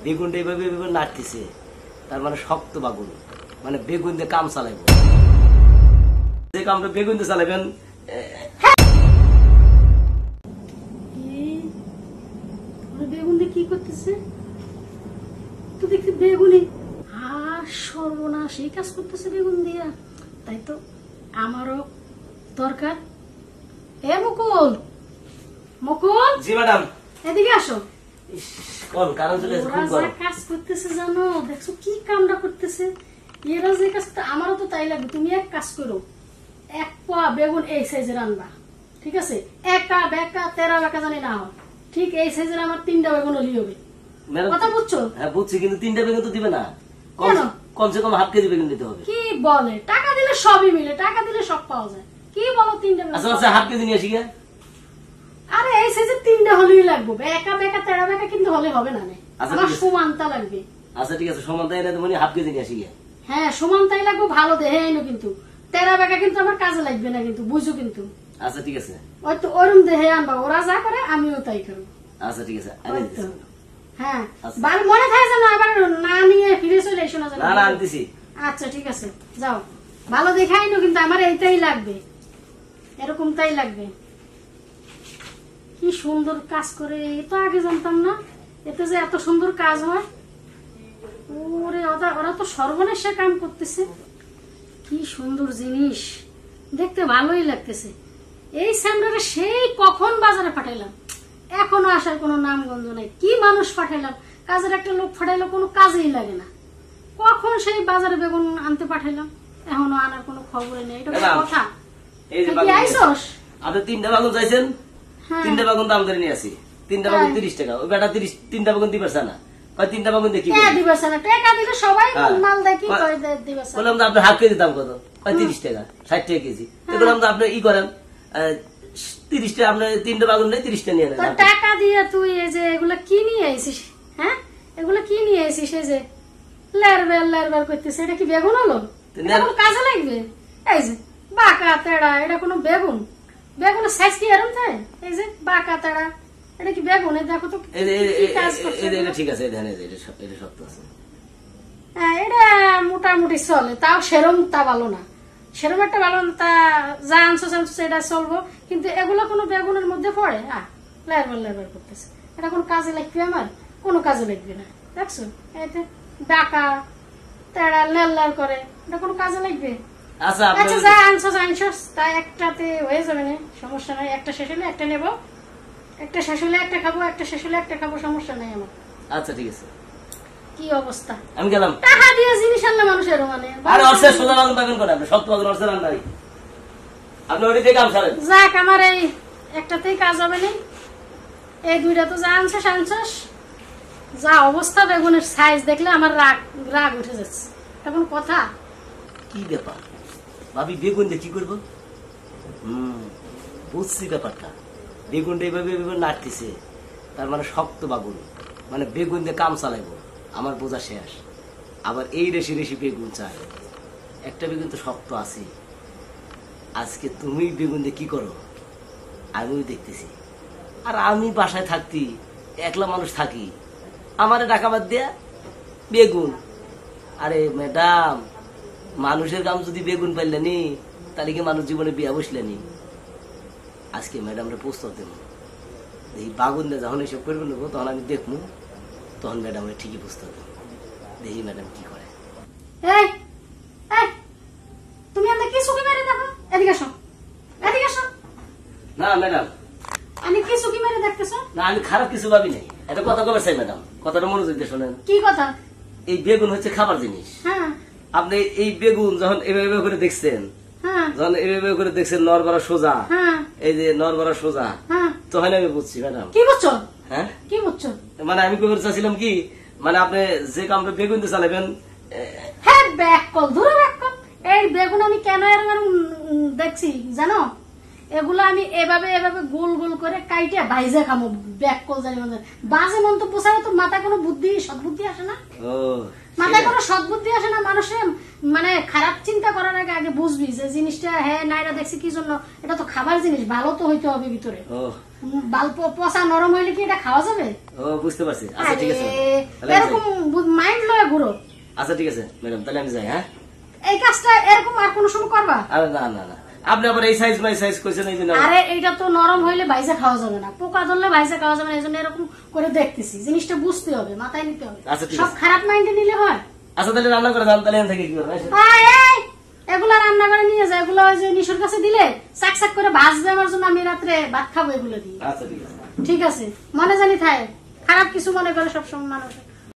বেগুনটা এইভাবে এইভাবে নাড়তেছে, তার মানে শক্ত বাগুন, মানে বেগুন দিয়ে কাম চালাইব। যে কামটা বেগুন দিয়ে চালাবেন। বেগুন দিয়ে কি করতেছে? তো দেখছি বেগুনে সর্বনাশ, এই কাজ করতেছে বেগুন দিয়া। তাই তো আমারও দরকার। এ মুকুল, মুকুল। জি ম্যাডাম। এদিকে আসো। কোন কারণ চলে এসে খুব গরম। কাজ করতেছে জানো, দেখছো কি কামটা করতেছে। এরা যে কাজটা, আমারও তো তাই লাগবে। তুমি এক কাজ করো, এক পোয়া বেগুন এই সাইজের আনবা, ঠিক আছে? একা বেকা তেরা বেকা জানি না হয়, ঠিক এই সাইজের আমার 3টা বেগুন হলেই হবে। কথা বুঝছো? হ্যাঁ বুঝছি, কিন্তু 3টা বেগুন তো দিবে না, কেন? কমসে কম হাফ কেজি বেগুন দিতে হবে। কি বলে, টাকা দিলে সবই মিলে, টাকা দিলে সব পাওয়া যায়। কি বলো 3টা বেগুন? আচ্ছা আচ্ছা, হাফ কেজি নিয়ে আসি। আরে এই সাইজের 3টা হলেই লাগবে, বেকা বেকা তেরা বেকা কিন্তু হলে হবে না। আমার সমানতা লাগবে। আচ্ছা ঠিক আছে, সমান তাই না, মানে হাফ কেজি নিয়ে আসি। হ্যাঁ সমানতাই লাগবে, ভালো দেহে আইনো, কিন্তু তেরা বেকা কিন্তু আমার কাজে লাগবে না, কিন্তু বুঝো কিন্তু। আচ্ছা ঠিক আছে, ওই তো ওরম দেহে আনবা, ওরা যা করে আমিও তাই করবো। আচ্ছা ঠিক আছে। হ্যাঁ ভালো মনে থাকে যেন আবার না নিয়ে ফিরে চলে এসো না। না আনতেছি। আচ্ছা ঠিক আছে, যাও ভালো দেখে আইনো, কিন্তু আমার এইটাই লাগবে, এরকম তাই লাগবে। কি সুন্দর কাজ করে, এ তো আগে জানতাম না এতে যে এত সুন্দর কাজ হয়। ওরে ওরা তো সর্বনাশা কাম করতেছে। কি সুন্দর জিনিস, দেখতে ভালোই লাগতেছে। এই স্যামরাটা সেই কখন বাজারে পাঠাইলাম, এখনো আসার কোনো নামগন্ধ নাই। কি মানুষ পাঠাইলাম, কাজের একটা লোক পাঠাইলো, কোনো কাজেই লাগে না। কখন সেই বাজারে বেগুন আনতে পাঠাইলাম, এখনো আনার কোনো খবরই নেই। এটা কথা। কি আইসোস? আপনি 3টা বেগুন চাইছেন, 3টা বেগুন দাম করে নিয়ে আসি। 3টা বেগুন 30 টাকা। ওই বেটা 3টা বেগুন দিবে না, 3টা বেগুন দেখি দিবে না। টাকা দিলে সবাই মাল দেখি দিবে। বললাম তো আপনি হাফ কেজি দাম কত? 30 টাকা, 60 টাকা কেজি। বললাম তো আপনি ই করেন 30 টাকা, আপনার 3টা বেগুন নেই, 30 টাকা নিয়ে নেন। টাকা দিয়ে তুই এই যে এগুলা কি নিয়ে আইছিস? হ্যাঁ এগুলা কি নিয়ে আইছিস? এই যে লেরবেল করতেছে, এটা কি বেগুন হলো? কাজে লাগবে? এই যে বাঁকা তেড়া, এটা কোনো বেগুন? বেগুনের সাইজ কি এরকম থাকে? এই যে বাঁকা তেড়া, এটা কি বেগুন? দেখো তো এটা ঠিক আছে, এটা শক্ত আছে। হ্যাঁ এটা মোটামুটি চলে, তাও সেরম তা ভালো না, সেরম একটা ভালো না। তা যা আনছো এটা চলবো, কিন্তু এগুলো কোনো বেগুনের মধ্যে পড়ে? লেরবেল করতেছে, এটা কোন কাজে লাগবে? আমার কোনো কাজে লাগবে না। দেখছো এতে ডাকা তেড়া লেল করে, এটা কোনো কাজে লাগবে? আচ্ছা যা আনছো তা একটাতে হয়ে যাবে না, সমস্যা নাই। একটা শেষ হলে একটা নেবো, একটা শেষ হলে একটা খাবো, একটা শেষ হলে একটা খাবো, সমস্যা নাই আমার। আচ্ছা ঠিক আছে। কি অবস্থা, আমি গেলাম। টাকা দিয়ে জিনিস আনলে মানুষের মানে আরে অর্ধেক সোজা বাগুন পাবেন কোন? আপনি শক্ত বাগুন অর্ধেক আনতারি, আপনি ওই দিকে কাম ছাড়েন। যাক আমার এই একটাতেই কাজ হবে না, এই 2টা তো যা আনছস। যা অবস্থা বেগুনের সাইজ দেখলে আমার রাগ উঠে যাচ্ছে। এখন কথা কি ব্যাপার ভাবি, বেগুন দিয়ে কি করবো? বুঝছি ব্যাপারটা। বেগুনটা এইভাবে নাড়তেছে, তার মানে শক্ত বাগুন, মানে বেগুন দিয়ে কাম চালাইবো। আমার বোঝা শেষ। আবার এই রেশি বেগুন চাই, একটা বেগুন তো শক্ত আছে। আজকে তুমি বেগুন দিয়ে কি করো আমিও দেখতেছি। আর আমি বাসায় থাকতি, একলা মানুষ থাকি, আমারে টাকা বাদ দেয়া বেগুন। আরে ম্যাডাম, মানুষের কাম যদি বেগুন পাইলেনি, তাহলে কি মানুষ জীবনে বিয়া বসলেনি? আজকে ম্যাডামরা প্রস্তাব দেব, দেখি বাগুন দিয়ে যখন এসব করবো নেবো, তখন আমি দেখবো, তখন ম্যাডামরা ঠিকই প্রস্তাব দেবো। দেখি ম্যাডাম কি করে। তুমি আমাকে কি সুখী মেরে দেখো? এদিকে আসো, এদিকে আসো। না ম্যাডাম, আমি কি সুখী মেরে দেখতেছো? না আমি খারাপ কিছু ভাবি নাই। এটা কথা কবে চাই ম্যাডাম, কথাটা মনোযোগ দিয়ে শোনেন। কি কথা? এই বেগুন হচ্ছে খাবার জিনিস। হ্যাঁ আপনি এই বেগুন যখন এভাবে করে দেখছেন, যখন এভাবে করে দেখছেন নরবরা সোজা, এই যে নরবরা সোজা, তখন আমি বুঝছি ম্যাডাম। কি বুঝছো? হ্যাঁ কি বুঝছো? মানে আমি কবে চাচ্ছিলাম কি, মানে আপনি যে কামটা বেগুন দিয়ে চালাবেন। হ্যাঁ ব্যাককল, ধরো ব্যাককল। এই বেগুন আমি কেন এরকম দেখছি জানো? এগুলো আমি এভাবে গোল গোল করে কাইটে ভাইজা খামো। ব্যাককল জানি মানে বাজে মন্তব্য ছাড়া তো মাথায় কোনো বুদ্ধি সদ্বুদ্ধি আসে না। মাথায় কোনো সদ্বুদ্ধি আসে না। মানুষের মানে খারাপ চিন্তা করার আগে আগে বুঝবি যে জিনিসটা হ্যাঁ নাইরা দেখছি কি জন্য, এটা তো খাবার জিনিস, ভালো তো হইতে হবে ভিতরে। ও পচা নরম হইলে কি এটা খাওয়া যাবে? ও বুঝতে পারছি। আচ্ছা ঠিক আছে, তাহলে আমি এরকম মাইন্ড লয়ে ঘুরো। যাই। আচ্ছা ঠিক আছে ম্যাডাম, তাহলে আমি যাই। হ্যাঁ, এই কাজটা এরকম আর কোনো সময় করবা? আরে না না না, আপনি আবার এই সাইজ মাই সাইজ কইছেন এই জন্য। আরে এইটা তো নরম হইলে ভাইজা খাওয়া যাবে না, পোকা ধরলে ভাইজা খাওয়া যাবে না, এই জন্য এরকম করে দেখতেছি। জিনিসটা বুঝতে হবে, মাথায় নিতে হবে। আচ্ছা, ঠিক সব আছে। খারাপ মাইন্ডে নিলে হয়? আচ্ছা তাহলে রান্না করে দাম, তাহলে এখান থেকে কি করবেন? এই, এগুলা রান্না করে নিয়ে যায়, এগুলো ওই যে নিশুর কাছে দিলে চাক চাক করে ভাজবে আমার জন্য, আমি রাত্রে ভাত খাবো এগুলো দিয়ে। আচ্ছা ঠিক আছে। ঠিক আছে, মনে জানি থাকে, খারাপ কিছু মনে করে সবসময় মানুষ।